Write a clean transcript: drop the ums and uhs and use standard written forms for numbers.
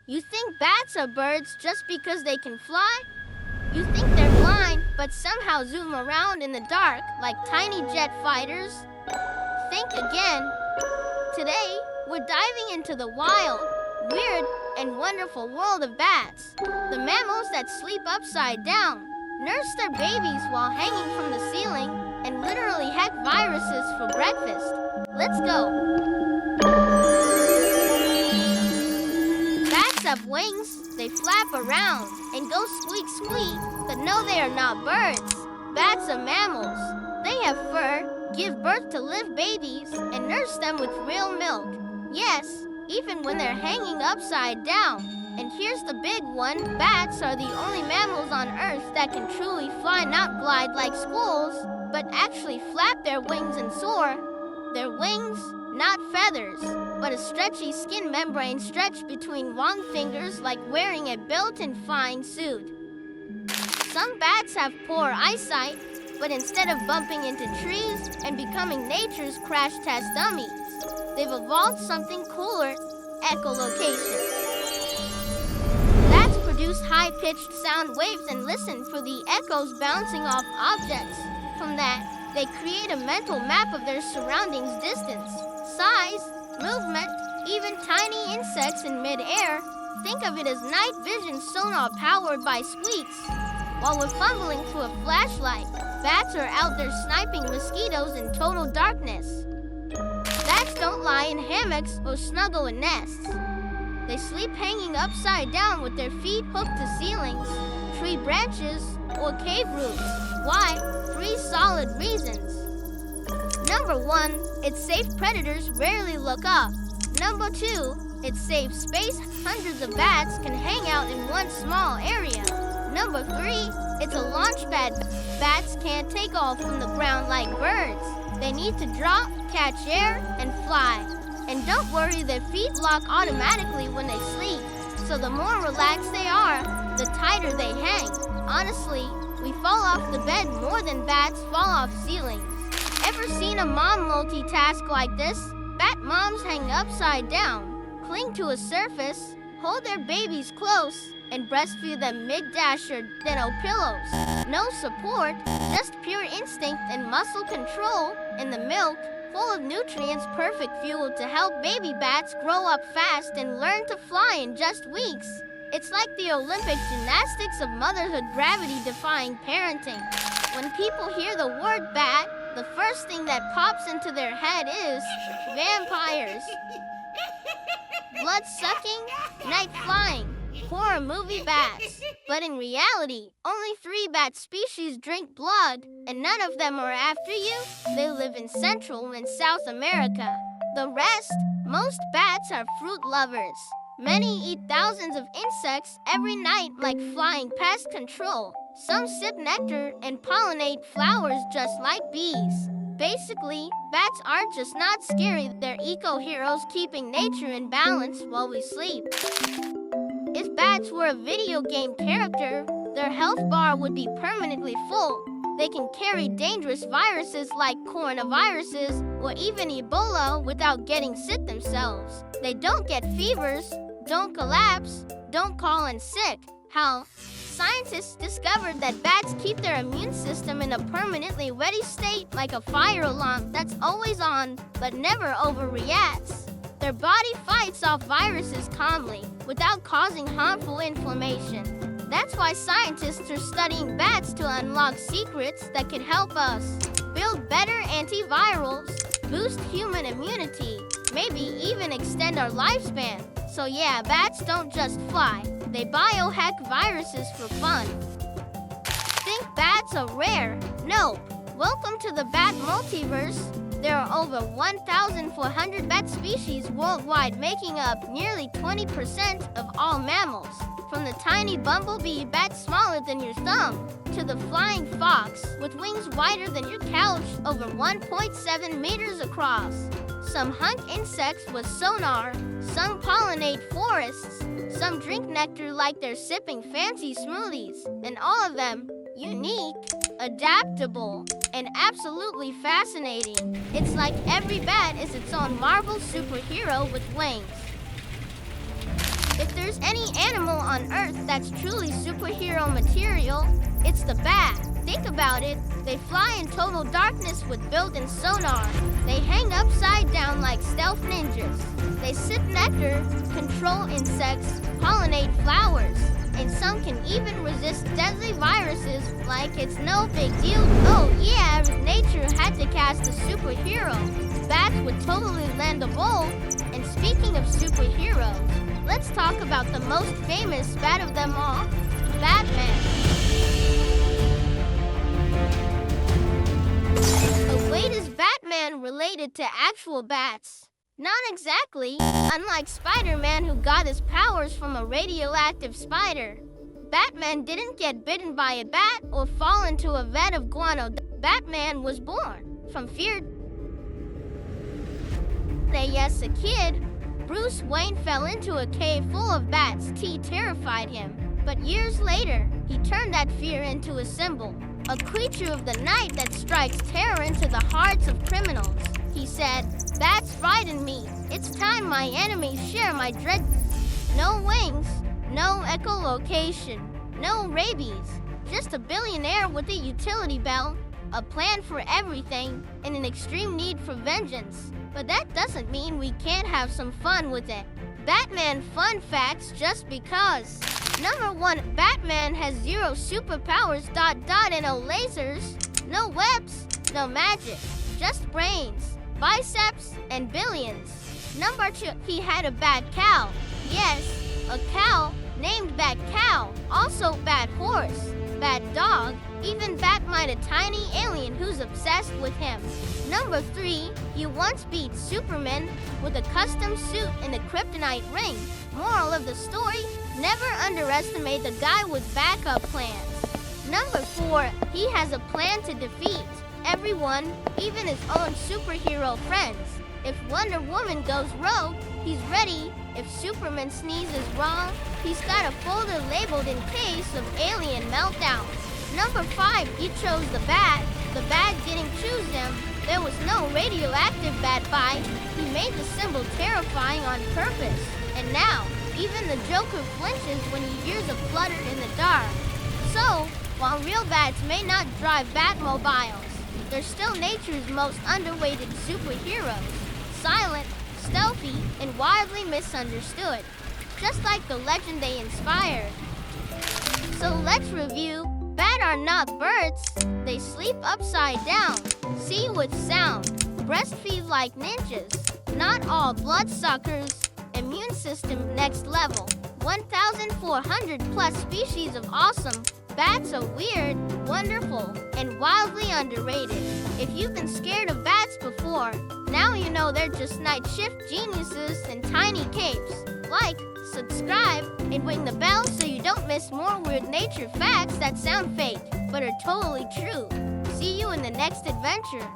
You think bats are birds just because they can fly? You think they're blind, but somehow zoom around in the dark like tiny jet fighters? Think again. Today, we're diving into the wild, weird, and wonderful world of bats. The mammals that sleep upside down, nurse their babies while hanging from the ceiling, and literally hack viruses for breakfast. Let's go. Bats have wings, they flap around and go squeak squeak, but no, they are not birds. Bats are mammals. They have fur, give birth to live babies, and nurse them with real milk. Yes, even when they're hanging upside down. And here's the big one, bats are the only mammals on Earth that can truly fly, not glide like squirrels, but actually flap their wings and soar. Their wings, not feathers, but a stretchy skin membrane stretched between long fingers like wearing a built-in flying suit. Some bats have poor eyesight, but instead of bumping into trees and becoming nature's crash test dummies, they've evolved something cooler, echolocation. Bats produce high-pitched sound waves and listen for the echoes bouncing off objects. From that, they create a mental map of their surroundings, distance, size, movement, even tiny insects in mid-air. Think of it as night vision sonar powered by squeaks. While we're fumbling for a flashlight, bats are out there sniping mosquitoes in total darkness. Bats don't lie in hammocks or snuggle in nests. They sleep hanging upside down with their feet hooked to ceilings, tree branches, or cave roofs. Why? 3 solid reasons. Number 1, it's safe. Predators rarely look up. Number 2, it's safe space. Hundreds of bats can hang out in one small area. Number 3, it's a launch pad. Bats can't take off from the ground like birds. They need to drop, catch air, and fly. And don't worry, their feet lock automatically when they sleep. So the more relaxed they are, the tighter they hang. Honestly, we fall off the bed more than bats fall off ceilings. Ever seen a mom multitask like this? Bat moms hang upside down, cling to a surface, hold their babies close, and breastfeed them mid-dasher, then pillows. No support, just pure instinct and muscle control, and the milk, full of nutrients, perfect fuel to help baby bats grow up fast and learn to fly in just weeks. It's like the Olympic gymnastics of motherhood, gravity-defying parenting. When people hear the word bat, the first thing that pops into their head is vampires. Blood-sucking, night-flying, horror movie bats. But in reality, only 3 bat species drink blood, and none of them are after you. They live in Central and South America. The rest, most bats are fruit lovers. Many eat thousands of insects every night like flying pest control. Some sip nectar and pollinate flowers just like bees. Basically, bats aren't just not scary, they're eco-heroes keeping nature in balance while we sleep. If bats were a video game character, their health bar would be permanently full. They can carry dangerous viruses like coronaviruses or even Ebola without getting sick themselves. They don't get fevers, don't collapse, don't call in sick. How? Scientists discovered that bats keep their immune system in a permanently ready state, like a fire alarm that's always on but never overreacts. Their body fights off viruses calmly, without causing harmful inflammation. That's why scientists are studying bats to unlock secrets that could help us build better antivirals, boost human immunity, maybe even extend our lifespan. So yeah, bats don't just fly, they biohack viruses for fun. Think bats are rare? Nope. Welcome to the bat multiverse. There are over 1,400 bat species worldwide, making up nearly 20% of all mammals. From the tiny bumblebee bat smaller than your thumb, to the flying fox with wings wider than your couch, over 1.7 meters across. Some hunt insects with sonar, some pollinate forests, some drink nectar like they're sipping fancy smoothies, and all of them unique, adaptable, and absolutely fascinating. It's like every bat is its own Marvel superhero with wings. If there's any animal on Earth that's truly superhero material, it's the bat. Think about it. They fly in total darkness with built-in sonar. They hang upside down like stealth ninjas. They sip nectar, control insects, pollinate flowers, and some can even resist deadly viruses like it's no big deal. Oh yeah, if nature had to cast a superhero, bats would totally land a bowl. And speaking of superheroes, let's talk about the most famous bat of them all, Batman. But wait, is Batman related to actual bats? Not exactly. Unlike Spider-Man, who got his powers from a radioactive spider, Batman didn't get bitten by a bat or fall into a vat of guano. Batman was born from fear. Yes, a kid, Bruce Wayne fell into a cave full of bats. Terrified him. But years later, he turned that fear into a symbol, a creature of the night that strikes terror into the hearts of criminals. He said, "Bats frighten me. It's time my enemies share my dread." No wings, no echolocation, no rabies. Just a billionaire with a utility belt, a plan for everything, and an extreme need for vengeance. But that doesn't mean we can't have some fun with it. Batman fun facts just because. Number 1, Batman has 0 superpowers, and no lasers, no webs, no magic, just brains, biceps, and billions. Number 2, he had a bad cow. Yes, a cow named Bat Cow, also Bat Horse, Bat Dog, even Batmite, a tiny alien who's obsessed with him. Number 3, he once beat Superman with a custom suit and a kryptonite ring. Moral of the story, never underestimate the guy with backup plans. Number 4, he has a plan to defeat everyone, even his own superhero friends. If Wonder Woman goes rogue, he's ready. If Superman sneezes wrong, he's got a folder labeled in case of alien meltdowns. Number 5, he chose the bat. The bat didn't choose him. There was no radioactive bat bite. He made the symbol terrifying on purpose. And now, even the Joker flinches when he hears a flutter in the dark. So, while real bats may not drive Batmobiles, they're still nature's most underrated superheroes. Silent, stealthy, and wildly misunderstood. Just like the legend they inspired. So let's review. Bats are not birds. They sleep upside down, see with sound, breastfeed like ninjas. Not all bloodsuckers. Immune system next level. 1,400 plus species of awesome. Bats are weird, wonderful, and wildly underrated. If you've been scared of bats before, now you know they're just night shift geniuses in tiny capes. Like, subscribe, and ring the bell so you don't miss more weird nature facts that sound fake, but are totally true. See you in the next adventure.